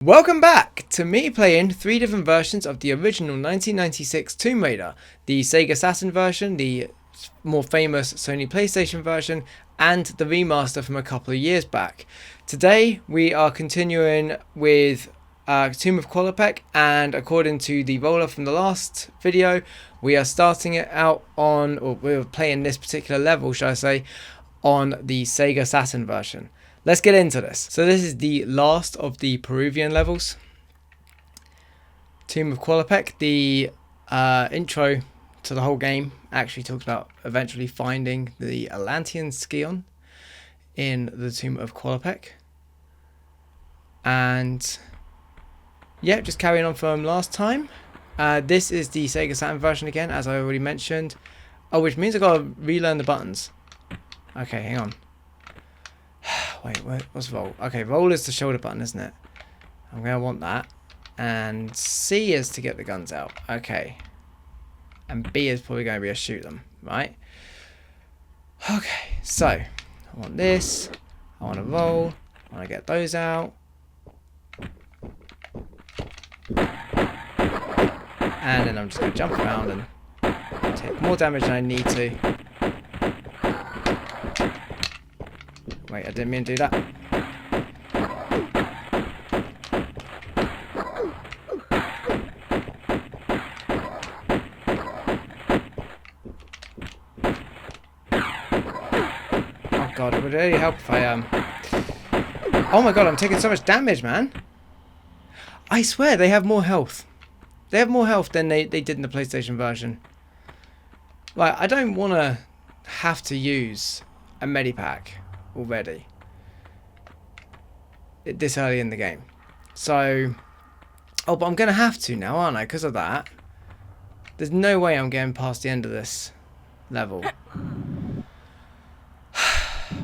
Welcome back to me playing 3 different versions of the original 1996 Tomb Raider, the Sega Saturn version, the more famous Sony Playstation version, and the remaster from a couple of years back. Today we are continuing with Tomb of Qualopec, and according to the roller from the last video, we are starting it out on, or we're playing this particular level, shall I say, on the Sega Saturn version. Let's get into this. So this is the last of the Peruvian levels. Tomb of Qualopec. The intro to the whole game actually talks about eventually finding the Atlantean Scion in the Tomb of Qualopec. And yeah, just carrying on from last time. This is the Sega Saturn version again, as I already mentioned. Oh, which means I've got to relearn the buttons. Okay, hang on. Wait, what's roll? Okay, roll is the shoulder button, isn't it? I'm going to want that. And C is to get the guns out. Okay. And B is probably going to be a shoot them, right? Okay, so I want this. I want to roll. I want to get those out. And then I'm just going to jump around and take more damage than I need to. Wait, I didn't mean to do that. Oh god, it would really help if I Oh my god, I'm taking so much damage, man. I swear they have more health. They have more health than they did in the PlayStation version. Like, I don't want to have to use a medipack already this early in the game. So, oh, but I'm gonna have to now, aren't I, because of that. There's no way I'm getting past the end of this level.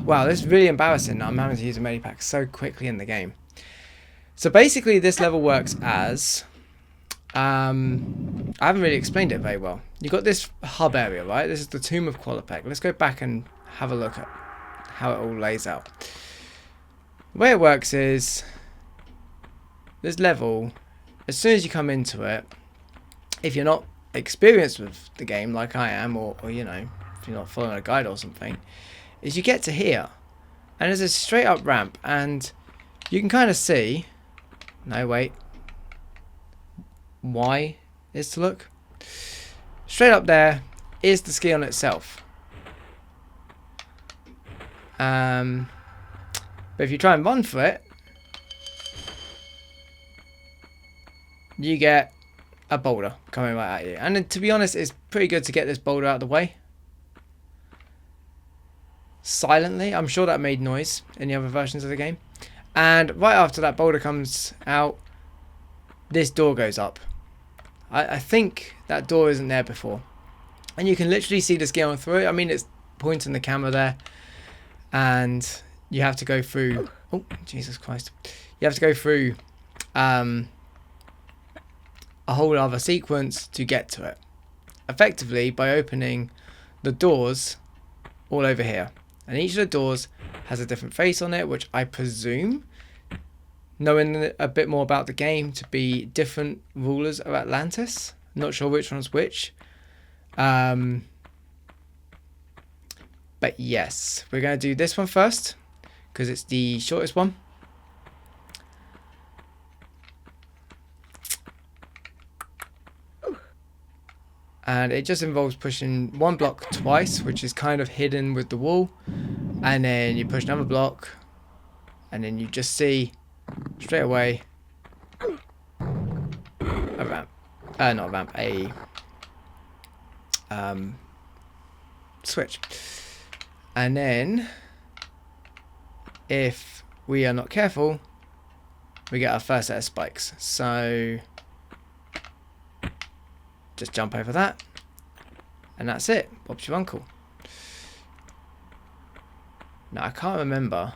Wow, this is really embarrassing that I'm having to use a medipack so quickly in the game. So basically this level works as I haven't really explained it very well. You've got this hub area, right? This is the Tomb of Qualopec. Let's go back and have a look at how it all lays out. The way it works is this level, as soon as you come into it, if you're not experienced with the game like I am, or you know, if you're not following a guide or something, is you get to here and there's a straight up ramp, and you can kind of see, no wait, Y is to look, straight up there is the Scion itself. But if you try and run for it, you get a boulder coming right at you. And to be honest, it's pretty good to get this boulder out of the way silently. I'm sure that made noise in the other versions of the game. And right after that boulder comes out, this door goes up. I think that door isn't there before. And you can literally see the Scion through it. I mean, it's pointing the camera there. And you have to go through... Oh, Jesus Christ. You have to go through a whole other sequence to get to it. Effectively, by opening the doors all over here. And each of the doors has a different face on it, which I presume, knowing a bit more about the game, to be different rulers of Atlantis. Not sure which one's which. But yes, we're going to do this one first, because it's the shortest one. And it just involves pushing one block twice, which is kind of hidden with the wall. And then you push another block, and then you just see straight away a ramp. Not a ramp, a switch. And then, if we are not careful, we get our first set of spikes. So, just jump over that, and that's it. Bob's your uncle. Now, I can't remember.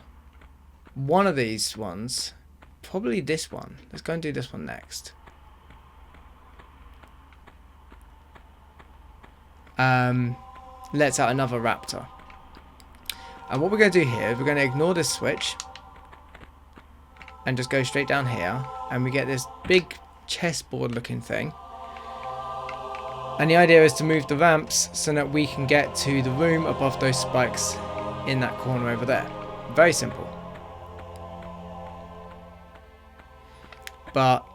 One of these ones, probably this one. Let's go and do this one next. Lets out another raptor. And what we're going to do here is we're going to ignore this switch and just go straight down here, and we get this big chessboard looking thing. And the idea is to move the ramps so that we can get to the room above those spikes in that corner over there. Very simple. But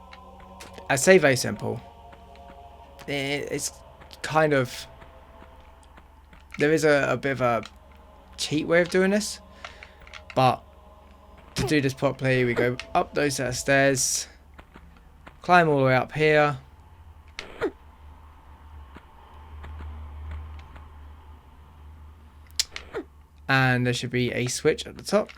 I say very simple. It's kind of... There is a bit of a cheat way of doing this. But to do this properly, we go up those set of stairs, climb all the way up here, and there should be a switch at the top.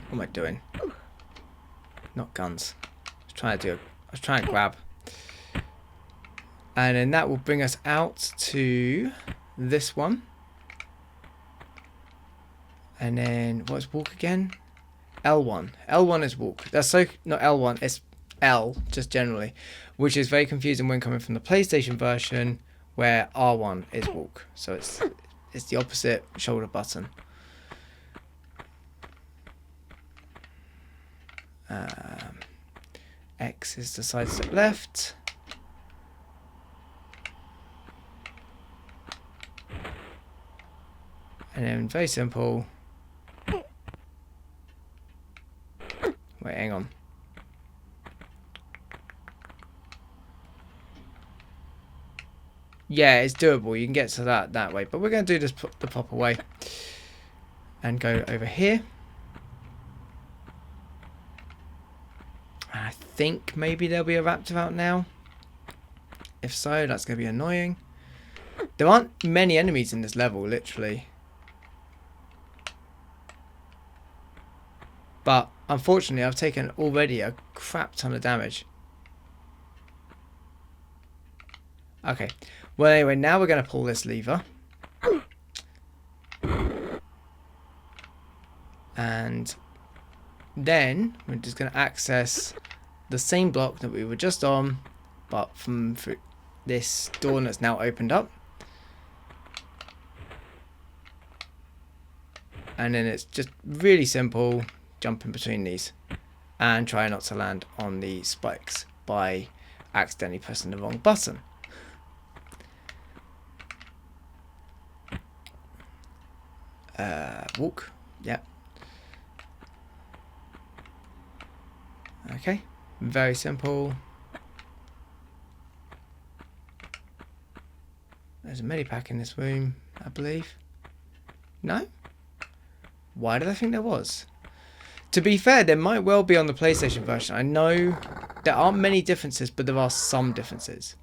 What am I doing? Not guns. I was trying to grab. And then that will bring us out to this one. And then what's walk again? L1. L1 is walk. That's so not L1, it's L just generally, which is very confusing when coming from the PlayStation version where R1 is walk. So it's the opposite shoulder button. X is the side step left. And then very simple. Wait, hang on. Yeah, it's doable. You can get to that way. But we're going to do this the proper way. And go over here. I think maybe there'll be a raptor out now. If so, that's going to be annoying. There aren't many enemies in this level, literally. But unfortunately, I've taken already a crap ton of damage. Okay. Well, anyway, now we're going to pull this lever. And then we're just going to access the same block that we were just on, but from this door that's now opened up. And then it's just really simple. Jump in between these and try not to land on the spikes by accidentally pressing the wrong button. Walk. Yep. Okay. Very simple. There's a medipack in this room, I believe. No? Why did I think there was? To be fair, there might well be on the PlayStation version. I know there aren't many differences, but there are some differences.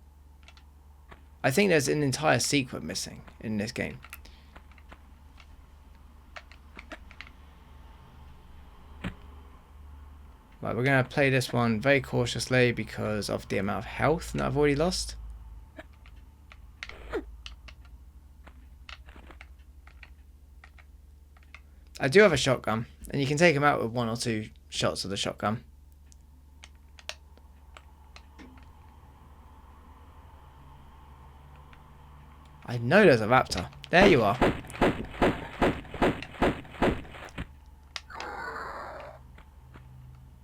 I think there's an entire secret missing in this game. Right, we're going to play this one very cautiously because of the amount of health that I've already lost. I do have a shotgun, and you can take him out with 1 or 2 shots of the shotgun. I know there's a raptor. There you are.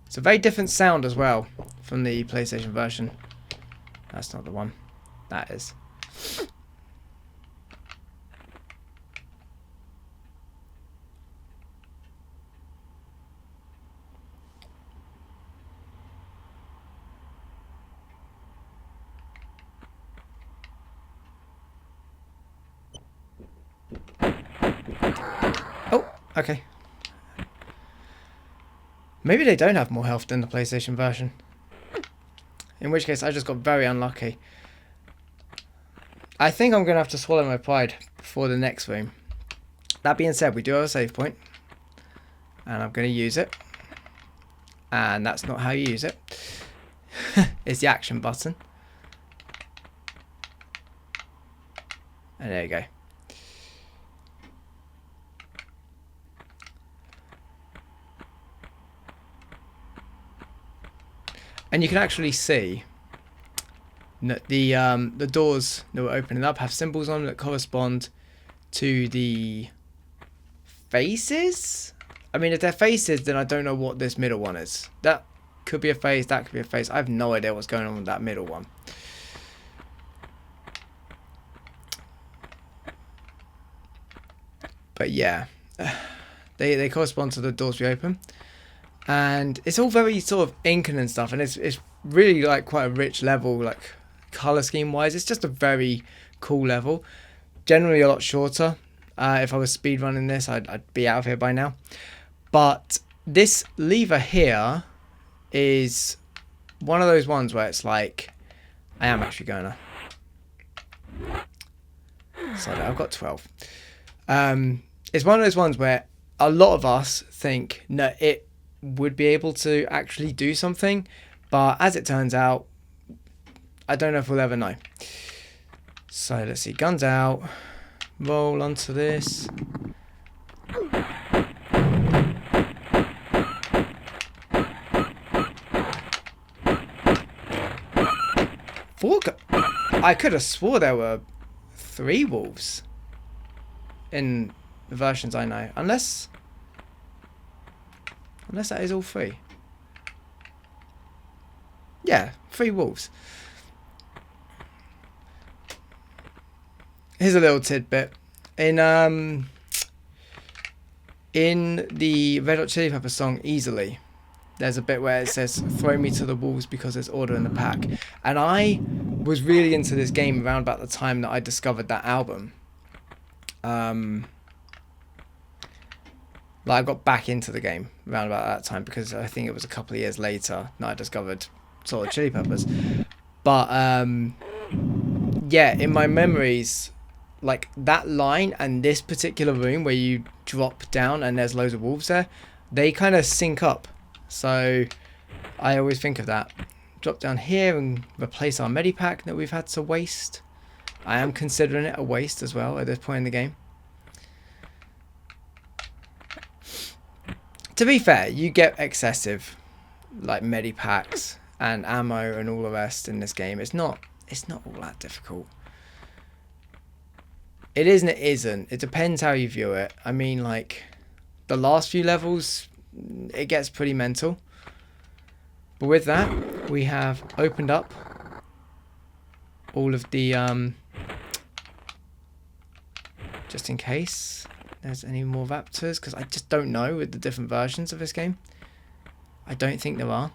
It's a very different sound as well from the PlayStation version. That's not the one. That is. Oh, okay. Maybe they don't have more health than the PlayStation version. In which case, I just got very unlucky. I think I'm going to have to swallow my pride before the next room. That being said, we do have a save point. And I'm going to use it. And that's not how you use it. It's the action button. And there you go. And you can actually see The doors that we're opening up have symbols on them that correspond to the faces. I mean, if they're faces, then I don't know what this middle one is. That could be a face, that could be a face. I have no idea what's going on with that middle one. But yeah, they correspond to the doors we open. And it's all very sort of Incan and stuff, and it's really like quite a rich level, like color scheme wise. It's just a very cool level. Generally a lot shorter. If I was speedrunning this, I'd be out of here by now. But this lever here is one of those ones where it's like, I am actually going to. Sorry, I've got 12. It's one of those ones where a lot of us think, no, it would be able to actually do something, but as it turns out, I don't know if we'll ever know. So let's see, guns out, roll onto this. I could have swore there were 3 wolves in the versions I know, unless that is all 3. Yeah, 3 wolves. Here's a little tidbit. In the Red Hot Chili Peppers song Easily, there's a bit where it says, throw me to the wolves because there's order in the pack. And I was really into this game around about the time that I discovered that album. Like I got back into the game around about that time, because I think it was a couple of years later that I discovered sort of Chili Peppers. But yeah, in my memories, like that line and this particular room where you drop down and there's loads of wolves there, they kind of sync up. So I always think of that. Drop down here and replace our medipack that we've had to waste. I am considering it a waste as well at this point in the game. To be fair, you get excessive like medipacks and ammo and all the rest in this game. It's not all that difficult. It is and it isn't. It depends how you view it. I mean, like the last few levels, it gets pretty mental. But with that, we have opened up all of the just in case there's any more raptors, because I just don't know with the different versions of this game. I don't think there are.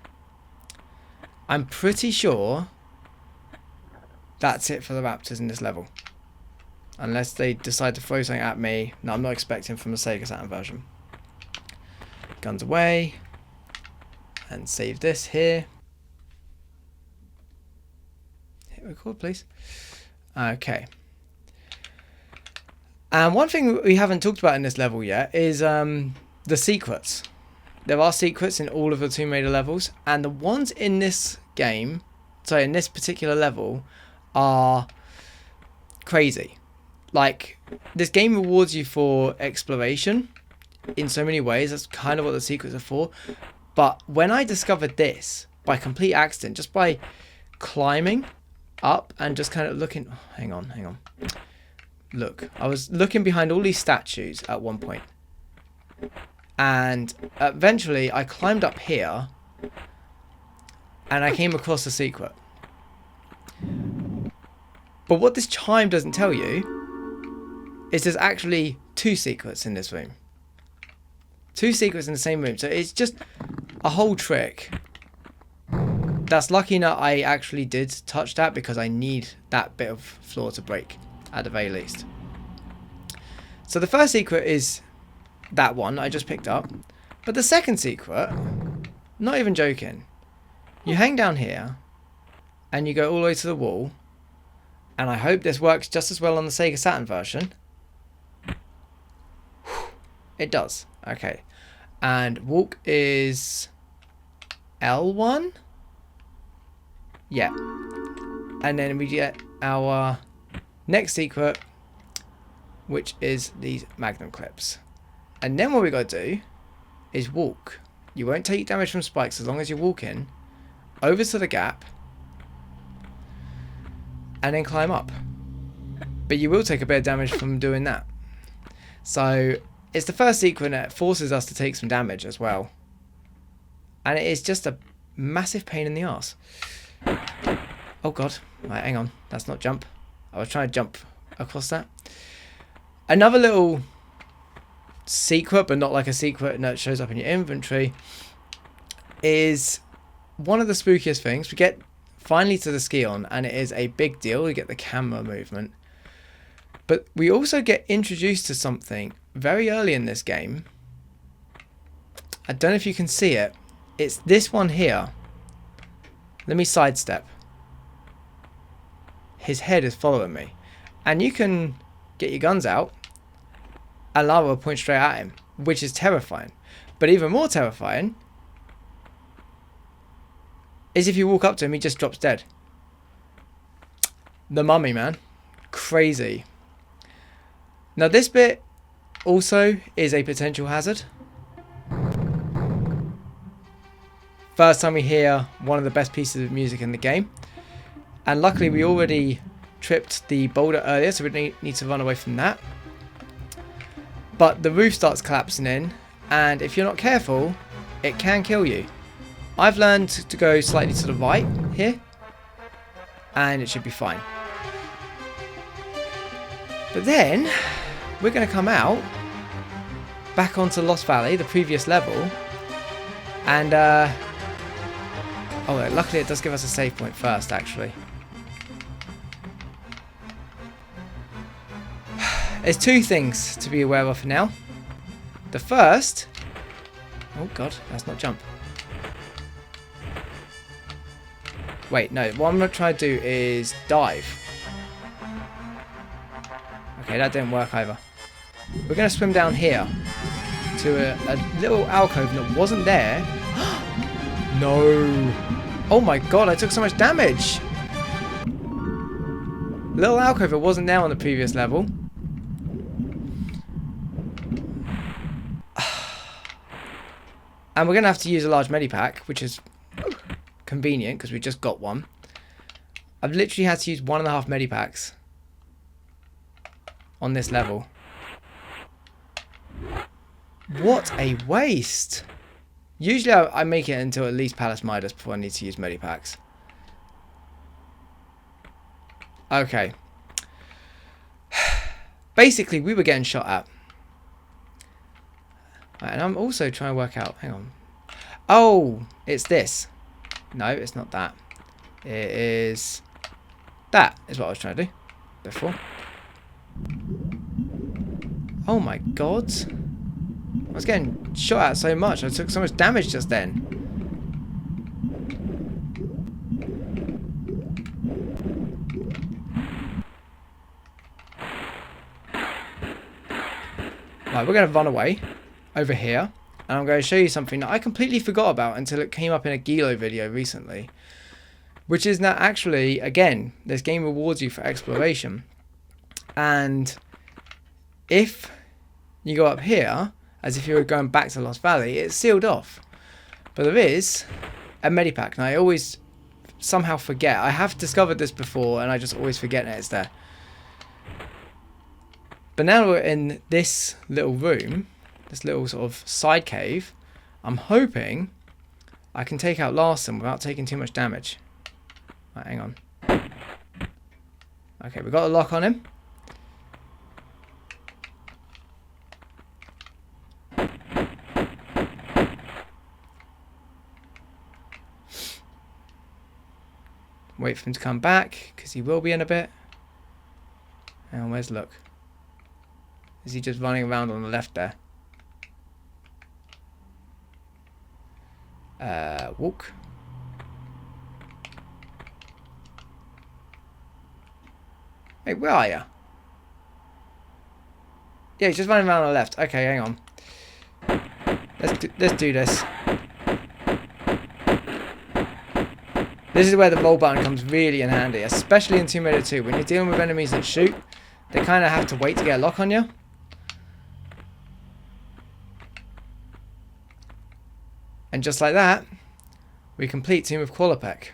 I'm pretty sure that's it for the raptors in this level. Unless they decide to throw something at me. No, I'm not expecting from the Sega Saturn version. Guns away. And save this here. Hit record, please. Okay. And one thing we haven't talked about in this level yet is the secrets. There are secrets in all of the Tomb Raider levels, and the ones in this game, sorry, in this particular level, are crazy. Like, this game rewards you for exploration in so many ways. That's kind of what the secrets are for. But when I discovered this by complete accident, just by climbing up and just kind of looking, oh, hang on. Look, I was looking behind all these statues at one point. And eventually I climbed up here and I came across a secret. But what this chime doesn't tell you is there's actually 2 secrets in this room. 2 secrets in the same room. So it's just a whole trick. That's lucky enough I actually did touch that, because I need that bit of floor to break at the very least. So the first secret is that one I just picked up. But the second secret, not even joking, you hang down here and you go all the way to the wall, and I hope this works just as well on the Sega Saturn version. It does. Okay. And walk is L1? Yeah. And then we get our next secret, which is these magnum clips. And then what we got to do is walk. You won't take damage from spikes as long as you're walking over to the gap. and then climb up. But you will take a bit of damage from doing that. So it's the first sequence that forces us to take some damage as well. And it is just a massive pain in the arse. Oh god. Right, hang on. That's not jump. I was trying to jump across that. Another little secret, but not like a secret that shows up in your inventory, is one of the spookiest things. We get finally to the Scion, and it is a big deal. We get the camera movement. But we also get introduced to something very early in this game. I don't know if you can see it. It's this one here. Let me sidestep. His head is following me. And you can get your guns out and lava will point straight at him, which is terrifying. But even more terrifying is if you walk up to him, he just drops dead. The mummy, man. Crazy. Now this bit also is a potential hazard. First time we hear one of the best pieces of music in the game. And luckily we already tripped the boulder earlier, so we need to run away from that. But the roof starts collapsing in, and if you're not careful, it can kill you. I've learned to go slightly to the right here, and it should be fine. But then, we're going to come out, back onto Lost Valley, the previous level, and, oh, luckily it does give us a save point first, actually. There's two things to be aware of for now. The first... Oh god, that's not jump. Wait, no. What I'm going to try to do is dive. Okay, that didn't work either. We're going to swim down here to a little alcove that wasn't there. No. Oh my god, I took so much damage. Little alcove that wasn't there on the previous level. And we're going to have to use a large medipack, which is convenient because we just got one. I've literally had to use 1.5 medipacks on this level. What a waste. Usually I make it until at least Palace Midas before I need to use medipacks. Okay. Basically, we were getting shot at. And I'm also trying to work out... Hang on. Oh! It's this. No, it's not that. It is... That is what I was trying to do before. Oh my god. I was getting shot at so much. I took so much damage just then. Right, we're going to run away over here, and I'm going to show you something that I completely forgot about until it came up in a Gilo video recently, which is that actually, again, this game rewards you for exploration, and if you go up here as if you were going back to Lost Valley, it's sealed off, but there is a medipack, and I always somehow forget. I have discovered this before and I just always forget that it's there. But now we're in this little room, this little sort of side cave. I'm hoping I can take out Larson without taking too much damage. Right, hang on. Okay, we've got a lock on him. Wait for him to come back, because he will be in a bit. And where's Look? Is he just running around on the left there? Walk. Hey, where are you? Yeah, he's just running around on the left. Okay, hang on. Let's do this. This is where the roll button comes really in handy, especially in Tomb Raider 2. When you're dealing with enemies that shoot, they kind of have to wait to get a lock on you. And just like that, we complete Tomb of Qualopec.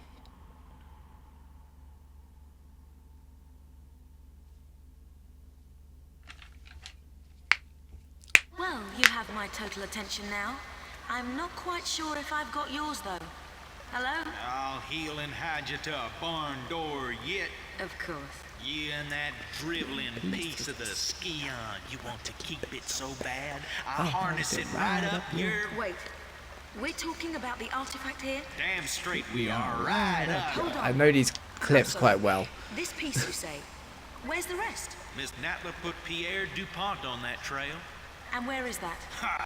have my total attention now. I'm not quite sure if I've got yours, though. Hello? I'll heel and hide you to a barn door yet. Of course. You and that dribbling piece of the Scion. You want to keep it so bad? I'll harness it right up your... Wait. We're talking about the artifact here? Damn straight we are. Right up. Hold on. I know these clips quite well. This piece, you say? Where's the rest? Miss Natla put Pierre DuPont on that trail. And where is that? Ha!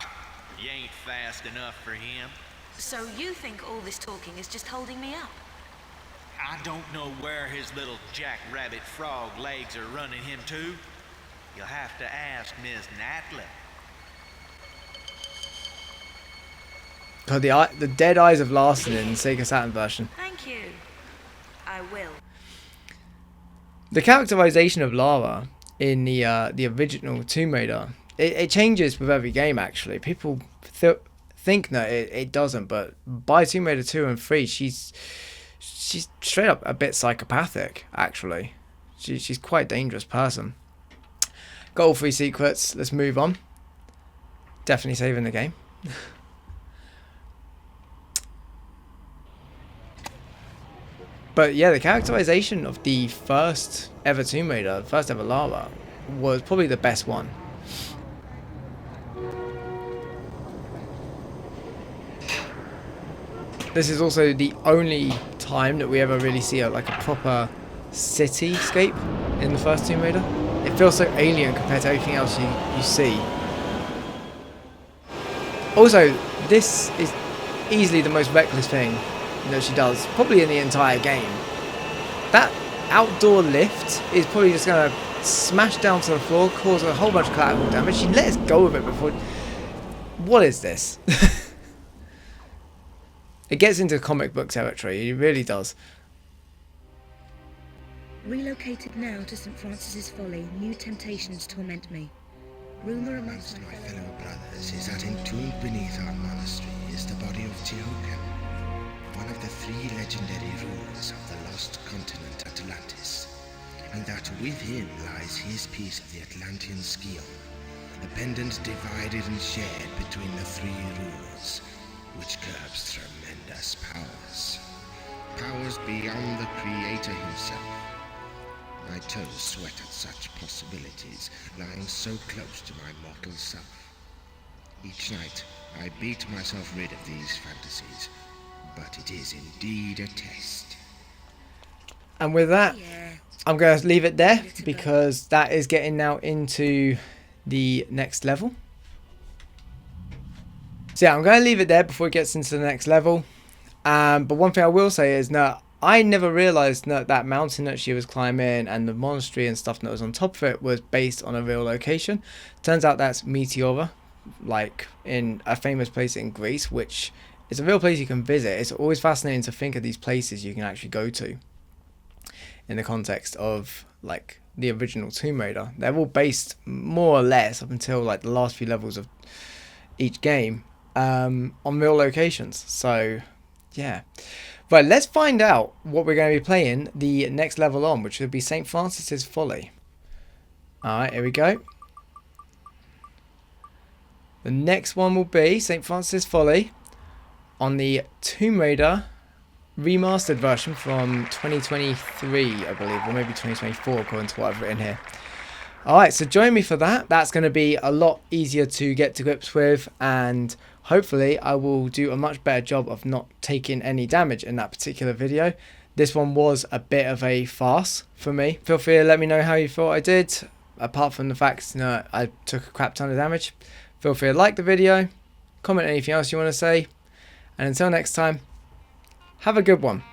You ain't fast enough for him. So you think all this talking is just holding me up? I don't know where his little jackrabbit frog legs are running him to. You'll have to ask Miss Natla. God, the dead eyes of Larson in the Sega Saturn version. Thank you. I will. The characterization of Lara in the original Tomb Raider, it changes with every game actually. People think that it doesn't, but by Tomb Raider 2 and 3, she's straight up a bit psychopathic actually. She's quite a dangerous person. Got all 3 secrets. Let's move on. Definitely saving the game. But yeah, the characterization of the first ever Tomb Raider, first ever Lara, was probably the best one. This is also the only time that we ever really see a proper cityscape in the first Tomb Raider. It feels so alien compared to everything else you see. Also, this is easily the most reckless thing that she does, probably in the entire game. That outdoor lift is probably just going to smash down to the floor, cause a whole bunch of collateral damage. She lets go of it before... What is this? It gets into comic book territory, it really does. Relocated now to St. Francis's Folly, new temptations torment me. Rumor amongst my fellow brothers is that entombed beneath our monastery is the body of Teokan, one of the 3 legendary rulers of the lost continent Atlantis, and that with him lies his piece of the Atlantean Scion, the pendant divided and shared between the 3 rulers, which curbs tremendous powers. Powers beyond the Creator himself. My toes sweat at such possibilities, lying so close to my mortal self. Each night, I beat myself rid of these fantasies, but it is indeed a test. And with that, I'm going to leave it there, because that is getting now into the next level. So yeah, I'm going to leave it there before it gets into the next level. But one thing I will say is that I never realised that mountain that she was climbing and the monastery and stuff that was on top of it was based on a real location. Turns out that's Meteora, like in a famous place in Greece, which is a real place you can visit. It's always fascinating to think of these places you can actually go to in the context of like the original Tomb Raider. They're all based more or less up until like the last few levels of each game on real locations. So yeah. Right, let's find out what we're going to be playing the next level on, which would be St. Francis's Folly. Alright, here we go. The next one will be St. Francis's Folly on the Tomb Raider remastered version from 2023, I believe, or maybe 2024 according to what I've written here. Alright, so join me for that. That's going to be a lot easier to get to grips with, and hopefully I will do a much better job of not taking any damage in that particular video. This one was a bit of a farce for me. Feel free to let me know how you thought I did, apart from the fact that I took a crap ton of damage. Feel free to like the video, comment anything else you want to say, and until next time, have a good one.